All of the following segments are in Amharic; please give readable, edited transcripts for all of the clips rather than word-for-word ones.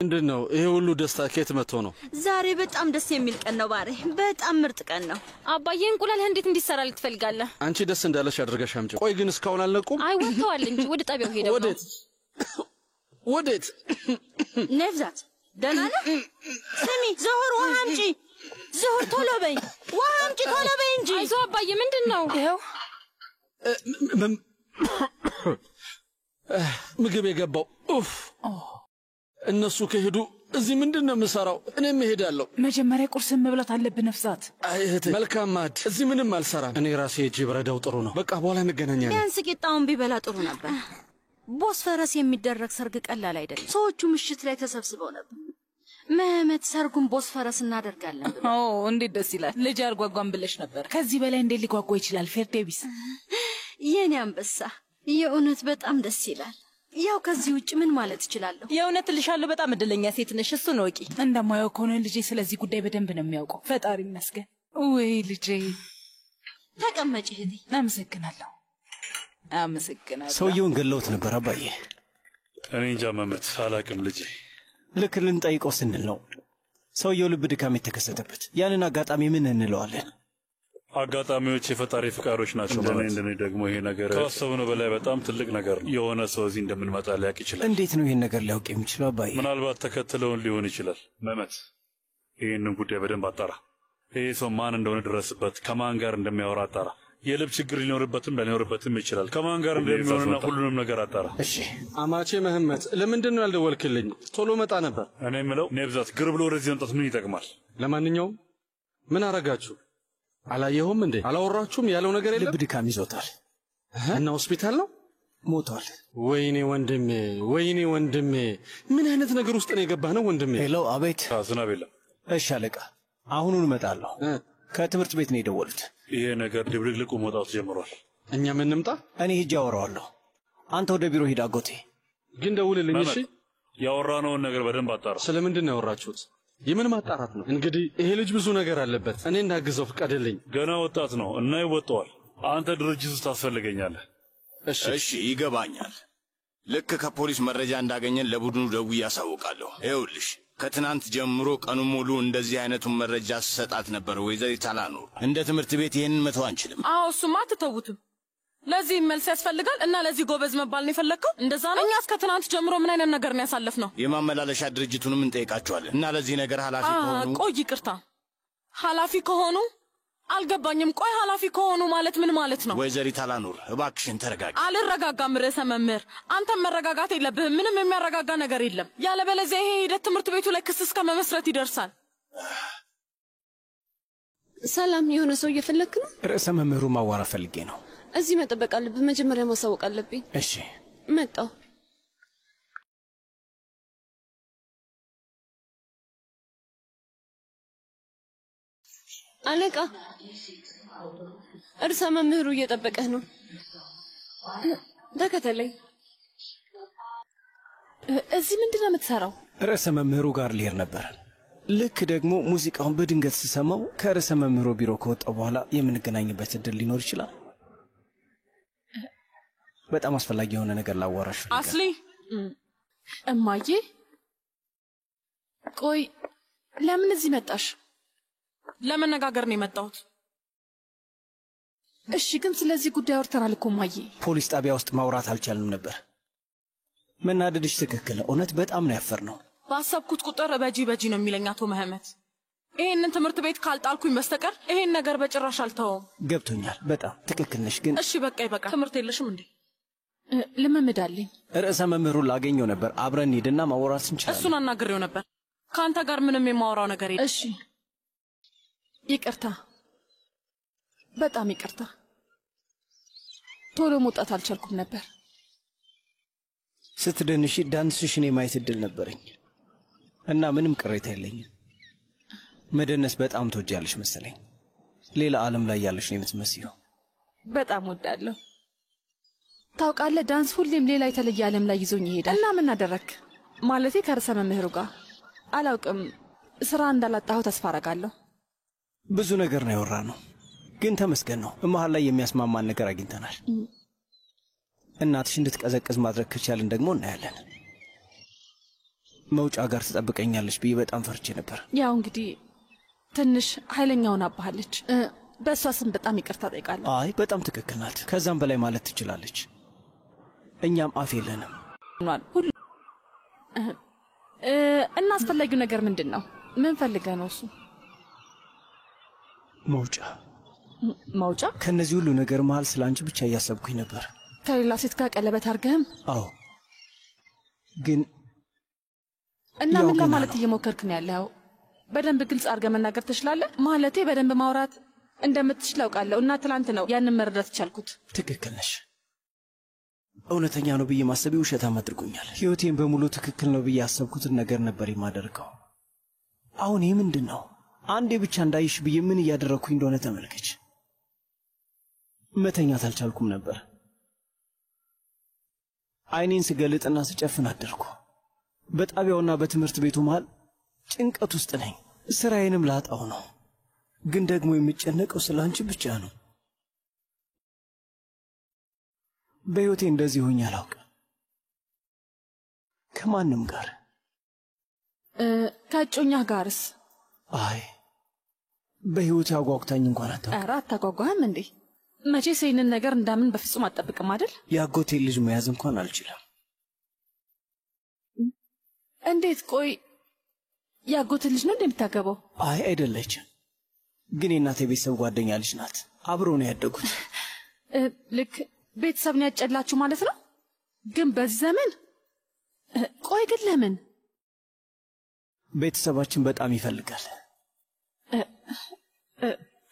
ምንድነው ይሄ ሁሉ ደስታ ከየት መጥቶ ነው? ዛሬ በጣም ደስ የሚል ቀን ነው ባሬ፣ በጣም ምርጥ ቀን ነው። አባዬ እንቁላልህ እንዴት እንዲሰራ ልትፈልጋለህ? አንቺ ደስ እንዳለሽ አድርገሽ አምጪ። ቆይ ግን እስካሁን አልነቁም? አይ ወጥተዋል እንጂ ወደ ጣቢያው ሄደው ነው። ወዴት? ነፍዛት ደህና ነህ? ስሚ ዞህር ውሃ አምጪ። ዞህር ቶሎ በይ፣ ውሃ አምጪ ቶሎ በይ እንጂ። አይዞህ አባዬ ምንድነው? ይኸው ምግብ የገባው እነሱ ከሄዱ እዚህ ምንድነው የምሰራው? እኔም እሄዳለሁ። መጀመሪያ ቁርስን መብላት አለብህ ነፍሳት። አይ እህቴ መልካም ማድ። እዚህ ምንም አልሰራም። እኔ ራሴ እጄ ብረዳው ጥሩ ነው። በቃ በኋላ እንገናኛለን። ቢያንስ ቂጣውን ቢበላ ጥሩ ነበር። ቦስፈረስ የሚደረግ ሰርግ ቀላል አይደለም። ሰዎቹ ምሽት ላይ ተሰብስበው ነበር። መህመት ሰርጉን ቦስፈረስ እናደርጋለን ብሎ እንዴት ደስ ይላል። ልጅ አርጓጓን ብለሽ ነበር። ከዚህ በላይ እንዴት ሊጓጓ ይችላል? ፌርዴቢስ የኔ አንበሳ፣ የእውነት በጣም ደስ ይላል። ያው ከዚህ ውጭ ምን ማለት እችላለሁ? የእውነት ልሻለሁ። በጣም እድለኛ ሴት ነሽ። እሱን ወቂ። እንደማየው ከሆነ ልጄ ስለዚህ ጉዳይ በደንብ ነው የሚያውቀው። ፈጣሪ ይመስገን። ወይ ልጄ ተቀመጪ እህቴ። አመሰግናለሁ። ሰውየውን ገለውት ነበር አባዬ። እኔ እንጃ መመት አላቅም ልጄ። ልክ ልንጠይቀው ስንል ነው ሰውየው ልብ ድካም የተከሰተበት። ያንን አጋጣሚ ምን እንለዋለን? አጋጣሚዎች የፈጣሪ ፍቃዶች ናቸው። እንደኔ ደግሞ ይሄ ነገር ካሰብነው በላይ በጣም ትልቅ ነገር ነው። የሆነ ሰው እዚህ እንደምንመጣ ሊያውቅ ይችላል። እንዴት ነው ይሄን ነገር ሊያውቅ የሚችለው አባዬ? ምናልባት ተከትለውን ሊሆን ይችላል። መመት ይሄንን ጉዳይ በደንብ አጣራ። ይሄ ሰው ማን እንደሆነ ድረስበት፣ ከማን ጋር እንደሚያወራ አጣራ። የልብ ችግር ሊኖርበትም ላይኖርበትም ይችላል። ከማን ጋር እንደሚሆንና ሁሉንም ነገር አጣራ። እሺ አማቼ መህመት፣ ለምንድን ነው ያልደወልክልኝ? ቶሎ መጣ ነበር። እኔ የምለው ነብዛት ግር ብሎ ወደዚህ መምጣት ምን ይጠቅማል? ለማንኛውም ምን አረጋችሁ? አላየሁም እንዴ? አላወራችሁም? ያለው ነገር የለም? ልብ ድካም ይዞታል እና ሆስፒታል ነው? ሞቷል። ወይኔ ወንድሜ፣ ወይኔ ወንድሜ፣ ምን አይነት ነገር ውስጥ ነው የገባህ ነው ወንድሜ? ሄሎ፣ አቤት። ዝናብ የለም። እሺ አለቃ፣ አሁኑን እመጣለሁ። ከትምህርት ቤት ነው የደወሉት። ይሄ ነገር ድብልቅልቁ መውጣት ጀምሯል። እኛ ምን እንምጣ? እኔ ሂጅ አወራዋለሁ። አንተ ወደ ቢሮ ሂድ አጎቴ። ግን ደውልልኝ እሺ? ያወራነውን ነገር በደንብ አጣራ። ስለምንድን ነው ያወራችሁት? የምን ማጣራት ነው? እንግዲህ ይሄ ልጅ ብዙ ነገር አለበት። እኔ እንዳግዘው ፍቀድልኝ። ገና ወጣት ነው እና ይወጣዋል። አንተ ድርጅት ውስጥ ታስፈልገኛለህ። እሺ ይገባኛል። ልክ ከፖሊስ መረጃ እንዳገኘን ለቡድኑ ደውዬ ያሳውቃለሁ። ይኸውልሽ ከትናንት ጀምሮ ቀኑ ሙሉ እንደዚህ አይነቱን መረጃ ሰጣት ነበር ወይዘሪት አላኑር። እንደ ትምህርት ቤት ይሄንን መተው አንችልም። አዎ እሱማ አትተውትም። ለዚህ መልስ ያስፈልጋል እና ለዚህ ጎበዝ መባል ነው የፈለከው? እንደዛ ነው። እኛ እስከ ትናንት ጀምሮ ምን አይነት ነገር ነው ያሳለፍነው? የማመላለሻ ድርጅቱንም እንጠይቃቸዋለን እና ለዚህ ነገር ኃላፊ ከሆኑ ቆይ ይቅርታ፣ ኃላፊ ከሆኑ አልገባኝም። ቆይ ኃላፊ ከሆኑ ማለት ምን ማለት ነው? ወይዘሪት አላኑር እባክሽን ተረጋጊ። አልረጋጋም ርዕሰ መምህር፣ አንተም መረጋጋት የለብህም። ምንም የሚያረጋጋ ነገር የለም። ያለበለዚያ ይሄ ሂደት ትምህርት ቤቱ ላይ ክስ እስከ መመስረት ይደርሳል። ሰላም፣ የሆነ ሰው እየፈለክ ነው? ርዕሰ መምህሩ ማዋራ ፈልጌ ነው። እዚህ መጠበቅ አለብህ። መጀመሪያ ማሳወቅ አለብኝ። እሺ መጣው። አለቃ፣ እርሳ መምህሩ እየጠበቀህ ነው። ተከተለኝ። እዚህ ምንድነው የምትሰራው? ርዕሰ መምህሩ ጋር ልሄድ ነበር። ልክ ደግሞ ሙዚቃውን በድንገት ስሰማው ከርዕሰ መምህሩ ቢሮ ከወጣው በኋላ የምንገናኝበት እድል ሊኖር ይችላል። በጣም አስፈላጊ የሆነ ነገር ላዋራሽ። አስሊ እማዬ፣ ቆይ ለምን እዚህ መጣሽ? ለመነጋገር ነው የመጣሁት። እሺ፣ ግን ስለዚህ ጉዳይ አውርተናል እኮ እማዬ። ፖሊስ ጣቢያ ውስጥ ማውራት አልቻልንም ነበር። መናደድሽ ትክክል። እውነት በጣም ነው ያፈርነው። ባሰብኩት ቁጥር በጂ ነው የሚለኝ አቶ መህመት። ይሄንን ትምህርት ቤት ካልጣልኩኝ በስተቀር ይሄን ነገር በጭራሽ አልተወውም። ገብቶኛል። በጣም ትክክል ነሽ። ግን እሺ በቃ ይበቃ። ትምህርት የለሽም እንዴ? ልምምድ አለኝ። ርዕሰ መምህሩን ላገኘው ነበር። አብረን ሄድና ማውራት እንችላለን። እሱን አናግሬው ነበር። ከአንተ ጋር ምንም የማወራው ነገር የለም። እሺ ይቅርታ፣ በጣም ይቅርታ። ቶሎ መውጣት አልቻልኩም ነበር። ስትደንሺ ዳንስሽን የማየት እድል ነበረኝ እና ምንም ቅሬታ የለኝም። መደነስ በጣም ትወጃለሽ መሰለኝ። ሌላ ዓለም ላይ ያለሽ ነው የምትመስዪው። በጣም ወዳለሁ። ታውቃለህ፣ ዳንስ ሁሌም ሌላ የተለየ ዓለም ላይ ይዞኝ ይሄዳል። እና ምን አደረክ? ማለቴ ከርዕሰ መምህሩ ጋር አላውቅም። ስራ እንዳላጣሁ ተስፋ አረጋለሁ። ብዙ ነገር ነው ያወራነው፣ ግን ተመስገን ነው መሃል ላይ የሚያስማማን ነገር አግኝተናል። እናትሽ እንድትቀዘቅዝ ማድረግ ከቻልን ደግሞ እናያለን። መውጫ ጋር ትጠብቀኛለች ብዬ በጣም ፈርቼ ነበር። ያው እንግዲህ ትንሽ ኃይለኛውን አባሃለች። በእሷ ስም በጣም ይቅርታ ጠይቃለሁ። አይ በጣም ትክክል ናት። ከዛም በላይ ማለት ትችላለች። እኛም አፍ የለንም ሁሉ እና አስፈላጊው ነገር ምንድን ነው? ምን ፈልገህ ነው? እሱ መውጫ። ከነዚህ ሁሉ ነገር መሃል ስለ አንቺ ብቻ እያሰብኩኝ ነበር። ከሌላ ሴት ጋር ቀለበት አድርገህም? አዎ። ግን እና ምን ለማለት እየሞከርክ ነው ያለው? በደንብ ግልጽ አድርገህ መናገር ትችላለህ? ማለቴ በደንብ ማውራት እንደምትችል አውቃለሁ እና ትላንት ነው ያንን መረዳት ቻልኩት። ትክክል ነሽ። እውነተኛ ነው ብዬ ማሰቤ ውሸታም አድርጎኛል። ሕይወቴን በሙሉ ትክክል ነው ብዬ ያሰብኩትን ነገር ነበር የማደርገው። አሁን ይህ ምንድን ነው? አንዴ ብቻ እንዳይሽ ብዬ ምን እያደረግኩኝ እንደሆነ ተመልከች። መተኛት አልቻልኩም ነበር። አይኔን ስገልጥና ስጨፍን አደርኩ። በጣቢያውና በትምህርት ቤቱ መሃል ጭንቀት ውስጥ ነኝ። ስራዬንም ላጣው ነው። ግን ደግሞ የምጨነቀው ስለ አንቺ ብቻ ነው። በሕይወቴ እንደዚህ ሆኜ አላውቅም። ከማንም ጋር። ከእጮኛህ ጋርስ? አይ በሕይወቴ አጓጉታኝ እንኳን አታውቅም። ኧረ አታጓጓህም እንዴ? መቼስ ይህንን ነገር እንዳምን በፍጹም አትጠብቅም አይደል? የአጎቴን ልጅ መያዝ እንኳን አልችልም። እንዴት? ቆይ የአጎትን ልጅ ነው እንደምታገባው? አይ አይደለችም፣ ግን የእናቴ ቤተሰብ ጓደኛ ልጅ ናት። አብረው ነው ያደጉት። ልክ ቤተሰብ ነው ያጨላችሁ ማለት ነው? ግን በዚህ ዘመን? ቆይ ግን ለምን? ቤተሰባችን በጣም ይፈልጋል።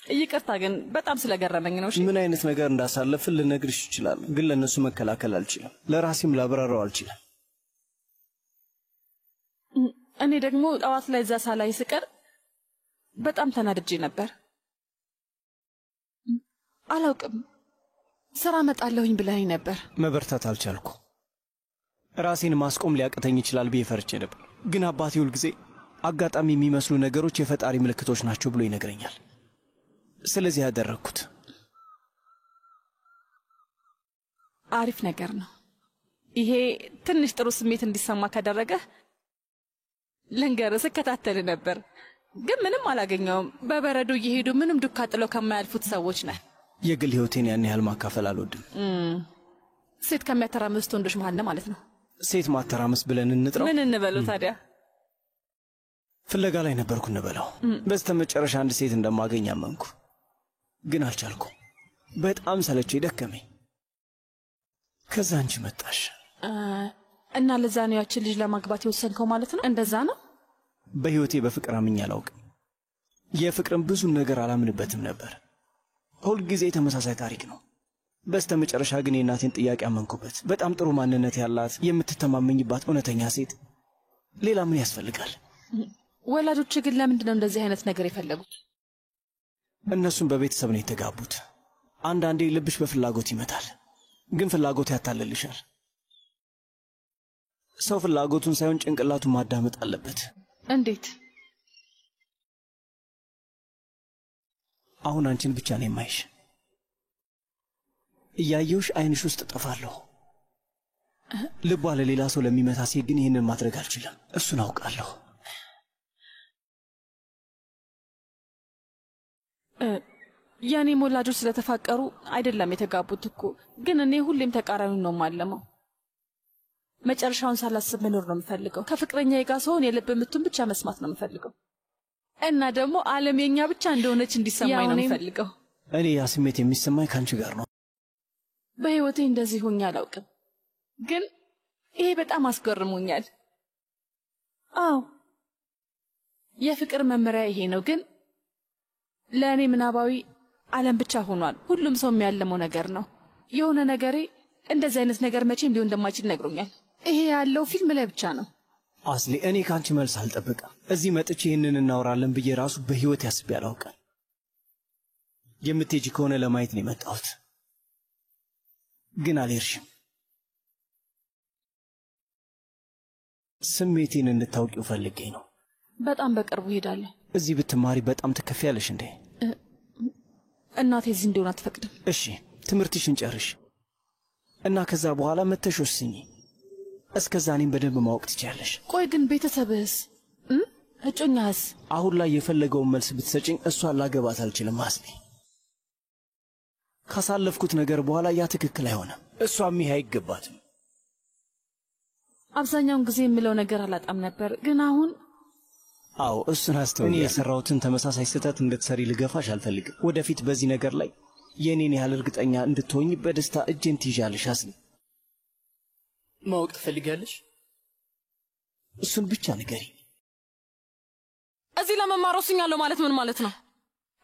ይቅርታ ግን በጣም ስለገረመኝ ነው። ምን አይነት ነገር እንዳሳለፍን ልነግርሽ ይችላል፣ ግን ለእነሱ መከላከል አልችልም። ለራሴም ላብራራው አልችልም። እኔ ደግሞ ጠዋት ላይ እዛ ሳላይ ስቀር በጣም ተናድጄ ነበር። አላውቅም፣ ስራ መጣለሁኝ ብለኸኝ ነበር። መበርታት አልቻልኩ። ራሴን ማስቆም ሊያቅተኝ ይችላል ብዬ ፈርቼ ነበር። ግን አባቴ ሁል ጊዜ አጋጣሚ የሚመስሉ ነገሮች የፈጣሪ ምልክቶች ናቸው ብሎ ይነግረኛል። ስለዚህ ያደረግኩት። አሪፍ ነገር ነው ይሄ። ትንሽ ጥሩ ስሜት እንዲሰማ ካደረገ ልንገርህ፣ ስከታተል ነበር ግን ምንም አላገኘውም። በበረዶ እየሄዱ ምንም ዱካ ጥለው ከማያልፉት ሰዎች ነህ። የግል ህይወቴን ያን ያህል ማካፈል አልወድም። ሴት ከሚያተራምሱት ወንዶች መሃል ነው ማለት ነው። ሴት ማተራመስ ብለን እንጥራው? ምን እንበለው ታዲያ? ፍለጋ ላይ ነበርኩ እንበለው። በስተመጨረሻ አንድ ሴት እንደማገኝ አመንኩ፣ ግን አልቻልኩም። በጣም ሰለቼ ደከመኝ። ከዛ አንቺ መጣሽ እና ለዛ ነው ያችን ልጅ ለማግባት የወሰንከው ማለት ነው? እንደዛ ነው። በህይወቴ በፍቅር አምኜ አላውቅም። የፍቅርን ብዙ ነገር አላምንበትም ነበር። ሁልጊዜ ተመሳሳይ ታሪክ ነው። በስተመጨረሻ ግን የእናቴን ጥያቄ አመንኩበት። በጣም ጥሩ ማንነት ያላት የምትተማመኝባት እውነተኛ ሴት። ሌላ ምን ያስፈልጋል? ወላጆች ግን ለምንድን ነው እንደዚህ አይነት ነገር የፈለጉት? እነሱም በቤተሰብ ነው የተጋቡት። አንዳንዴ ልብሽ በፍላጎት ይመታል፣ ግን ፍላጎት ያታለልሻል። ሰው ፍላጎቱን ሳይሆን ጭንቅላቱን ማዳመጥ አለበት። እንዴት? አሁን አንቺን ብቻ ነው የማይሽ። እያየውሽ አይንሽ ውስጥ ጠፋለሁ። ልቧ ለሌላ ሰው ለሚመታ ሴት ግን ይህንን ማድረግ አልችልም። እሱን አውቃለሁ። የኔም ወላጆች ስለተፋቀሩ አይደለም የተጋቡት እኮ። ግን እኔ ሁሌም ተቃራኒውን ነው የማለመው። መጨረሻውን ሳላስብ መኖር ነው የምፈልገው። ከፍቅረኛዬ ጋር ስሆን የልብ ምቱን ብቻ መስማት ነው የምፈልገው እና ደግሞ ዓለም የኛ ብቻ እንደሆነች እንዲሰማኝ ነው የምፈልገው። እኔ ያ ስሜት የሚሰማኝ ከአንቺ ጋር ነው። በሕይወቴ እንደዚህ ሆኜ አላውቅም፣ ግን ይሄ በጣም አስገርሞኛል። አዎ የፍቅር መመሪያ ይሄ ነው፣ ግን ለእኔ ምናባዊ ዓለም ብቻ ሆኗል። ሁሉም ሰው የሚያለመው ነገር ነው። የሆነ ነገሬ እንደዚህ አይነት ነገር መቼም ሊሆን እንደማይችል ነግሮኛል። ይሄ ያለው ፊልም ላይ ብቻ ነው። አስሊ፣ እኔ ከአንቺ መልስ አልጠብቅም። እዚህ መጥቼ ይህንን እናወራለን ብዬ ራሱ በሕይወት ያስቤ አላውቅም። የምትሄጂ ከሆነ ለማየት ነው የመጣሁት፣ ግን አልሄድሽም። ስሜቴን እንድታውቂው ፈልጌ ነው። በጣም በቅርቡ ሄዳለሁ። እዚህ ብትማሪ በጣም ትከፊያለሽ እንዴ? እናቴ እዚህ እንዲሆን አትፈቅድም። እሺ፣ ትምህርትሽን ጨርሽ እና ከዛ በኋላ መተሽ ወስኚ። እስከዛ እኔም በደንብ ማወቅ ትችያለሽ። ቆይ ግን ቤተሰብህስ እጮኛህስ? አሁን ላይ የፈለገውን መልስ ብትሰጭኝ እሷን ላገባት አልችልም አስሊ። ካሳለፍኩት ነገር በኋላ ያ ትክክል አይሆንም። እሷም ይሄ አይገባትም። አብዛኛውን ጊዜ የምለው ነገር አላጣም ነበር፣ ግን አሁን አዎ እሱን አስተውዬ እኔ የሰራሁትን ተመሳሳይ ስህተት እንድትሰሪ ልገፋሽ አልፈልግም። ወደፊት በዚህ ነገር ላይ የኔን ያህል እርግጠኛ እንድትሆኝ በደስታ እጄን ትይዣለሽ አስሊ። ማወቅ ትፈልጋለሽ? እሱን ብቻ ንገሪ። እዚህ ለመማር ወስኛለሁ ማለት ምን ማለት ነው?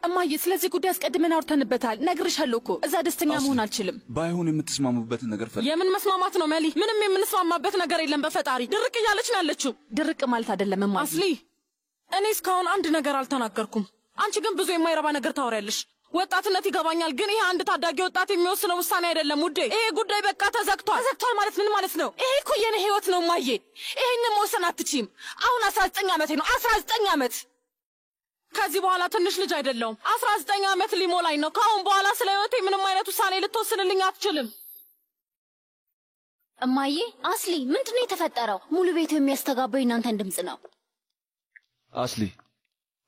እማዬ ስለዚህ ጉዳይ አስቀድመን አውርተንበታል። ነግርሻለሁ እኮ እዛ ደስተኛ መሆን አልችልም። ባይሆን የምትስማሙበትን ነገር ፈልግ። የምን መስማማት ነው መሊ? ምንም የምንስማማበት ነገር የለም። በፈጣሪ ድርቅ እያለች ነው ያለችው። ድርቅ ማለት አይደለም እማዬ። አስሊ እኔ እስካሁን አንድ ነገር አልተናገርኩም። አንቺ ግን ብዙ የማይረባ ነገር ታወሪያለሽ። ወጣትነት ይገባኛል፣ ግን ይሄ አንድ ታዳጊ ወጣት የሚወስነው ውሳኔ አይደለም ውዴ። ይሄ ጉዳይ በቃ ተዘግቷል። ተዘግቷል ማለት ምን ማለት ነው? ይሄ እኮ የኔ ህይወት ነው እማዬ። ይሄንን መወሰን አትችይም። አሁን 19 ዓመቴ ነው። 19 ዓመት። ከዚህ በኋላ ትንሽ ልጅ አይደለሁም። 19 ዓመት ሊሞላኝ ነው። ከአሁን በኋላ ስለ ህይወቴ ምንም አይነት ውሳኔ ልትወስንልኝ አትችልም። እማዬ አስሊ ምንድነው የተፈጠረው? ሙሉ ቤቱ የሚያስተጋባው እናንተን ድምጽ ነው። አስሊ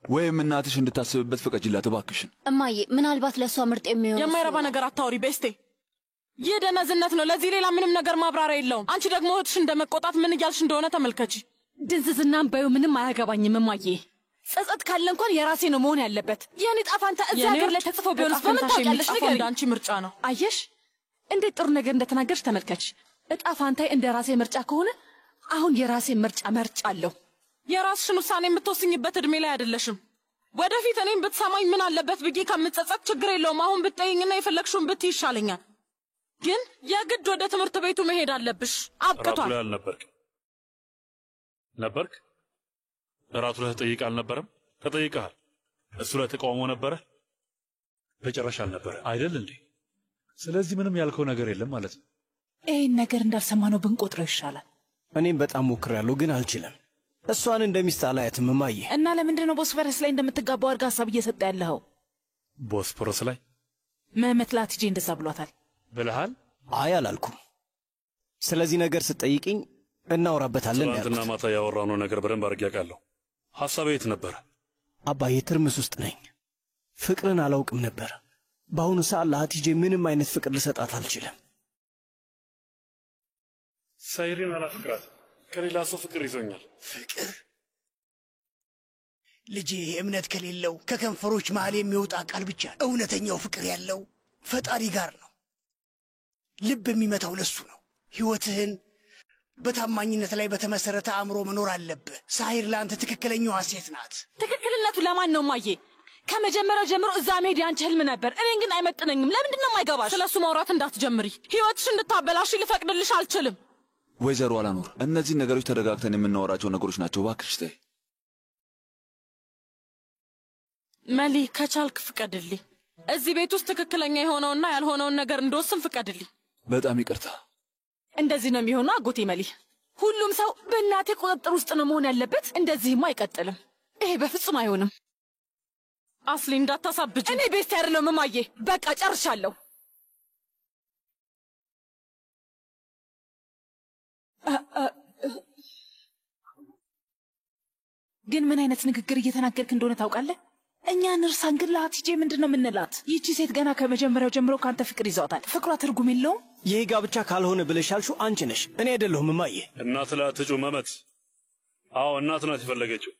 ወይም እናትሽ እንድታስብበት ፍቀጅላት እባክሽን። እማዬ ምናልባት ለሷ ምርጥ የሚሆን የማይረባ ነገር አታውሪ ቤስቴ። ይህ ደነዝነት ነው። ለዚህ ሌላ ምንም ነገር ማብራሪያ የለውም። አንቺ ደግሞ እህትሽ እንደመቆጣት ምን እያልሽ እንደሆነ ተመልከቺ። ድንዝዝናም ባዩ ምንም አያገባኝም እማዬ። ጸጸት ካለ እንኳን የራሴ ነው መሆን ያለበት። የኔ ጣፋንታ እዛ ሀገር ላይ ተጽፎ ቢሆንስ በምን ታውቂያለሽ? ንገሪኝ። እንዳንቺ ምርጫ ነው። አየሽ እንዴት ጥሩ ነገር እንደተናገርሽ ተመልከች። እጣ ፋንታይ እንደ ራሴ ምርጫ ከሆነ አሁን የራሴ ምርጫ መርጫለሁ። የራስሽን ውሳኔ የምትወስኝበት እድሜ ላይ አይደለሽም። ወደፊት እኔም ብትሰማኝ ምን አለበት ብዬ ከምትጸጸት ችግር የለውም አሁን ብትጠይኝና የፈለግሽውን ብትይ ይሻለኛል። ግን የግድ ወደ ትምህርት ቤቱ መሄድ አለብሽ። አብቅቷል። እራቱ ላይ አልነበርክም? ነበርክ? እራቱ ላይ ተጠይቀህ አልነበረም? ተጠይቀሃል። እሱ ላይ ተቃውሞ ነበረ? በጭራሽ አልነበረ አይደል እንዴ? ስለዚህ ምንም ያልከው ነገር የለም ማለት ነው። ይህን ነገር እንዳልሰማነው ብንቆጥረው ይሻላል። እኔም በጣም ሞክሬያለሁ፣ ግን አልችልም። እሷን እንደሚስት አላያትም እማዬ። እና ለምንድን ነው ቦስፈረስ ላይ እንደምትጋባው አድርጋ ሀሳብ እየሰጠ ያለኸው? ቦስፈረስ ላይ መመት ላትጄ እንደዛ ብሏታል ብለሃል? አይ አላልኩም። ስለዚህ ነገር ስትጠይቅኝ እናወራበታለን ያልኩት። ትናንትና ማታ ያወራነው ነገር በደንብ አድርጌ አውቃለሁ። ሐሳቤ የት ነበረ? አባዬ ትርምስ ውስጥ ነኝ። ፍቅርን አላውቅም ነበር። በአሁኑ ሰዓት ለሀቲጄ ምንም አይነት ፍቅር ልሰጣት አልችልም። ሳይሪን አላፍቅራት፣ ከሌላ ሰው ፍቅር ይዞኛል። ፍቅር? ልጄ እምነት ከሌለው ከከንፈሮች መሃል የሚወጣ ቃል ብቻ እውነተኛው ፍቅር ያለው ፈጣሪ ጋር ነው። ልብ የሚመታው ለሱ ነው። ሕይወትህን በታማኝነት ላይ በተመሰረተ አእምሮ መኖር አለብህ። ሳይር ለአንተ ትክክለኛዋ ሴት ናት። ትክክልነቱ ለማን ነው ማዬ? ከመጀመሪያው ጀምሮ እዛ መሄድ ያንቺ ህልም ነበር። እኔን ግን አይመጥነኝም። ለምንድን ነው የማይገባሽ? ስለሱ ማውራት እንዳትጀምሪ። ሕይወትሽ እንድታበላሽ ልፈቅድልሽ አልችልም። ወይዘሮ አላኖር፣ እነዚህ ነገሮች ተደጋግተን የምናወራቸው ነገሮች ናቸው። እባክሽ ተይ። መሊ ከቻልክ ፍቀድልኝ። እዚህ ቤት ውስጥ ትክክለኛ የሆነውና ያልሆነውን ነገር እንደወስን ፍቀድልኝ። በጣም ይቅርታ። እንደዚህ ነው የሚሆነው አጎቴ መሊ። ሁሉም ሰው በእናቴ ቁጥጥር ውስጥ ነው መሆን ያለበት። እንደዚህማ አይቀጥልም። ይሄ በፍጹም አይሆንም። አስሊ እንዳታሳብጅ። እኔ ቤስት አይደለም እማዬ። በቃ ጨርሻለሁ። ግን ምን አይነት ንግግር እየተናገርክ እንደሆነ ታውቃለህ? እኛ ንርሳን፣ ግን ለሀቲጄ ምንድን ነው የምንላት? ይቺ ሴት ገና ከመጀመሪያው ጀምሮ ከአንተ ፍቅር ይዘዋታል። ፍቅሯ ትርጉም የለውም። ይህ ጋብቻ ካልሆነ ብለሽ ያልሽው አንቺ ነሽ፣ እኔ አይደለሁም እማዬ። እናት ላይ አትጩ መመት። አዎ እናት ናት የፈለገችው።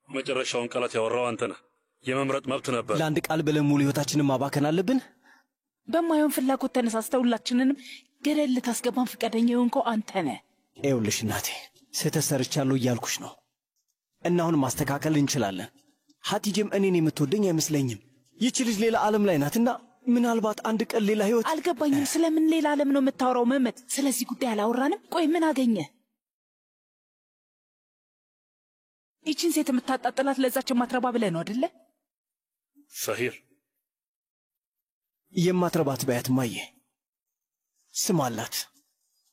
መጨረሻውን ቃላት ያወራው አንተ ነህ። የመምረጥ መብት ነበር። ለአንድ ቃል ብለን ሙሉ ህይወታችንን ማባከን አለብን? በማየውን ፍላጎት ተነሳስተህ ሁላችንንም ገደል ልታስገባን ፈቃደኛ የሆንከው አንተ ነህ። ይኸውልሽ እናቴ፣ ስህተት ሰርቻለሁ እያልኩሽ ነው እና አሁን ማስተካከል እንችላለን። ሀቲጄም እኔን የምትወደኝ አይመስለኝም። ይቺ ልጅ ሌላ ዓለም ላይ ናትና ምናልባት አንድ ቀን ሌላ ህይወት። አልገባኝም። ስለምን ሌላ ዓለም ነው የምታወራው መመት? ስለዚህ ጉዳይ አላወራንም። ቆይ ምን አገኘ? ይቺን ሴት የምታጣጥላት ለዛች የማትረባ ብለህ ነው አይደለ? ሰሂር የማትረባት በያት ማየ። ስም አላት።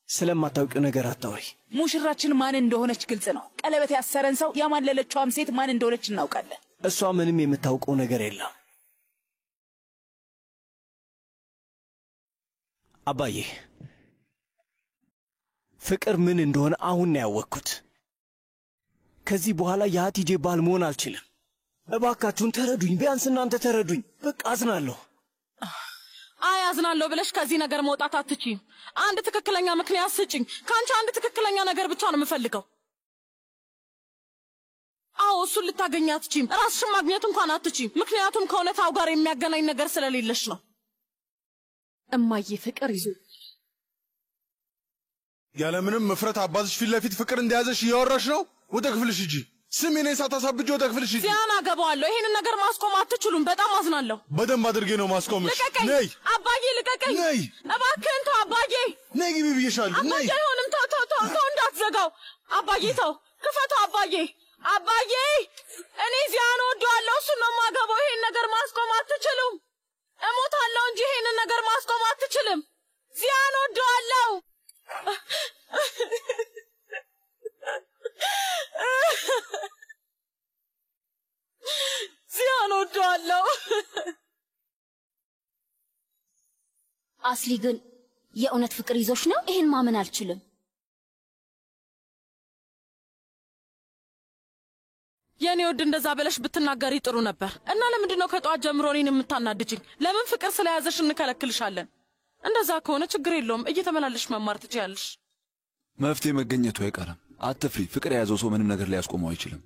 ስለማታውቂው ነገር አታውሪ። ሙሽራችን ማን እንደሆነች ግልጽ ነው። ቀለበት ያሰረን ሰው ያማለለችዋም ሴት ማን እንደሆነች እናውቃለን። እሷ ምንም የምታውቀው ነገር የለም። አባዬ ፍቅር ምን እንደሆነ አሁን ነው ያወቅኩት። ከዚህ በኋላ የሀቲጄ ባል መሆን አልችልም። እባካችሁን ተረዱኝ፣ ቢያንስ እናንተ ተረዱኝ። በቃ አዝናለሁ። አይ አዝናለሁ ብለሽ ከዚህ ነገር መውጣት አትችይም። አንድ ትክክለኛ ምክንያት ስጭኝ። ካንቺ አንድ ትክክለኛ ነገር ብቻ ነው የምፈልገው። አዎ እሱን ልታገኝ አትችይም። ራስሽን ማግኘት እንኳን አትችይም። ምክንያቱም ከእውነታው ጋር የሚያገናኝ ነገር ስለሌለሽ ነው። እማዬ ፍቅር ይዞ ያለምንም መፍረት አባትሽ ፊት ለፊት ፍቅር እንደያዘሽ እያወራሽ ነው። ወደ ክፍልሽ ሂጂ። ስም እኔን ሳታሳብጂ ወደ ክፍልሽ ሂጂ። ዚያን አገባዋለሁ። ይሄንን ነገር ማስቆም አትችሉም። በጣም አዝናለሁ። በደንብ አድርጌ ነው ማስቆምሽ። ነይ አባዬ፣ ልቀቀኝ። ነይ እባክህን ተው አባዬ። ነይ ግቢ ብዬሻለሁ። ነይ አባዬ፣ አይሆንም። ተው እንዳትዘጋው አባዬ። ተው ክፈተው አባዬ። አባዬ፣ እኔ ዚያን እወደዋለሁ። እሱን ነው የማገባው። ይሄን ነገር ማስቆም አትችሉም። እሞታለሁ እንጂ ይሄንን ነገር ማስቆም አትችልም። ዚያን እወደዋለሁ። ዚያን እወደዋለሁ። አስሊ ግን የእውነት ፍቅር ይዞሽ ነው? ይሄን ማመን አልችልም። የኔ ወድ እንደዛ ብለሽ ብትናገሪ ጥሩ ነበር። እና ለምንድን ነው ከጧት ጀምሮ እኔን የምታናድጅኝ? ለምን ፍቅር ስለያዘሽ እንከለክልሻለን? እንደዛ ከሆነ ችግር የለውም፣ እየተመላለሽ መማር ትችያለሽ። መፍትሄ መገኘቱ አይቀርም። አትፍሪ። ፍቅር የያዘው ሰው ምንም ነገር ሊያስቆመው አይችልም።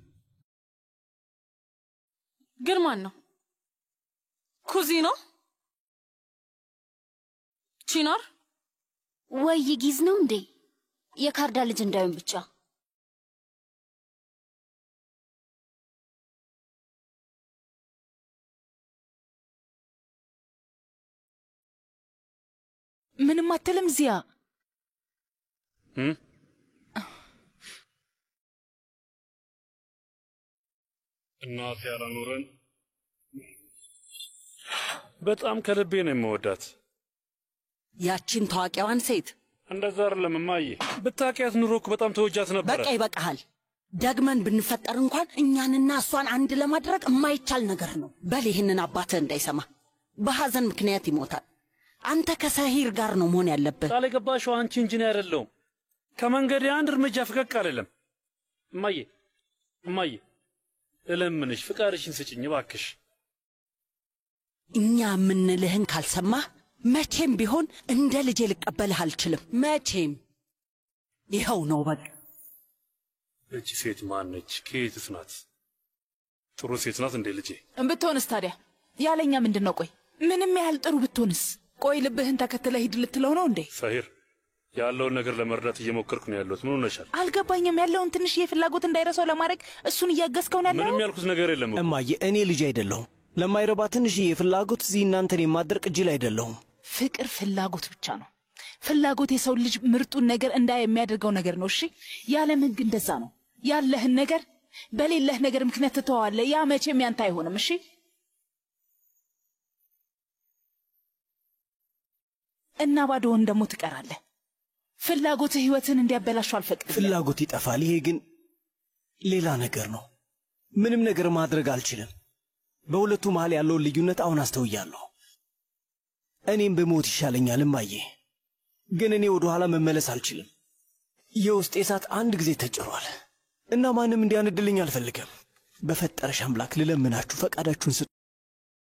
ግን ማን ነው? ኩዚ ነው? ቺናር ወይ ጊዝ ነው እንዴ? የካርዳ ልጅ እንዳይሆን ብቻ። ምንም አትልም ዚያ? እናቴ ያላኑረን በጣም ከልቤ ነው የምወዳት። ያቺን ታዋቂዋን ሴት እንደዛ አይደለም እማዬ። ብታውቂያት ኑሮ እኮ በጣም ተወጃት ነበር። በቃ ይበቃሃል። ደግመን ብንፈጠር እንኳን እኛንና እሷን አንድ ለማድረግ የማይቻል ነገር ነው። በል ይህንን አባትህ እንዳይሰማ። በሐዘን ምክንያት ይሞታል። አንተ ከሰሂር ጋር ነው መሆን ያለብህ። ቃል የገባሽው አንቺ እንጂ እኔ አይደለሁም። ከመንገዴ አንድ እርምጃ ፈቀቅ አልልም። እማዬ እለምንሽ ፍቃድሽን ስጭኝ እባክሽ። እኛ የምንልህን ካልሰማህ መቼም ቢሆን እንደ ልጄ ልቀበልህ አልችልም። መቼም ይኸው ነው በቃ። እቺ ሴት ማነች? ከየትስ ናት? ጥሩ ሴት ናት እንዴ ልጄ? ብትሆንስ ታዲያ ያለኛ ምንድን ነው? ቆይ ምንም ያህል ጥሩ ብትሆንስ? ቆይ ልብህን ተከትለ ሂድ ልትለው ነው እንዴ? ሰሂር ያለውን ነገር ለመርዳት እየሞከርኩ ነው ያለሁት። ምን ሆነሻል? አልገባኝም። ያለውን ትንሽ የፍላጎት እንዳይረሳው ለማድረግ እሱን እያገዝከው ነው ያለው? ምንም ያልኩት ነገር የለም። እማዬ እኔ ልጅ አይደለሁም። ለማይረባ ትንሽ የፍላጎት እዚህ እናንተን የማደርቅ እጅል አይደለሁም። ፍቅር ፍላጎት ብቻ ነው። ፍላጎት የሰው ልጅ ምርጡን ነገር እንዳይ የሚያደርገው ነገር ነው። እሺ የዓለም ሕግ እንደዛ ነው። ያለህን ነገር በሌለህ ነገር ምክንያት ትተዋለህ። ያ መቼም ያንተ አይሆንም። እሺ እና ባዶውን ደግሞ ትቀራለህ። ፍላጎትህ ህይወትን እንዲያበላሹ አልፈቅድም። ፍላጎት ይጠፋል። ይሄ ግን ሌላ ነገር ነው። ምንም ነገር ማድረግ አልችልም። በሁለቱ መሃል ያለውን ልዩነት አሁን አስተውያለሁ። እኔም በሞት ይሻለኛል እማዬ፣ ግን እኔ ወደ ኋላ መመለስ አልችልም። የውስጤ እሳት አንድ ጊዜ ተጭሯል እና ማንም እንዲያነድልኝ አልፈልግም። በፈጠረሽ አምላክ ልለምናችሁ ፈቃዳችሁን ስጡ።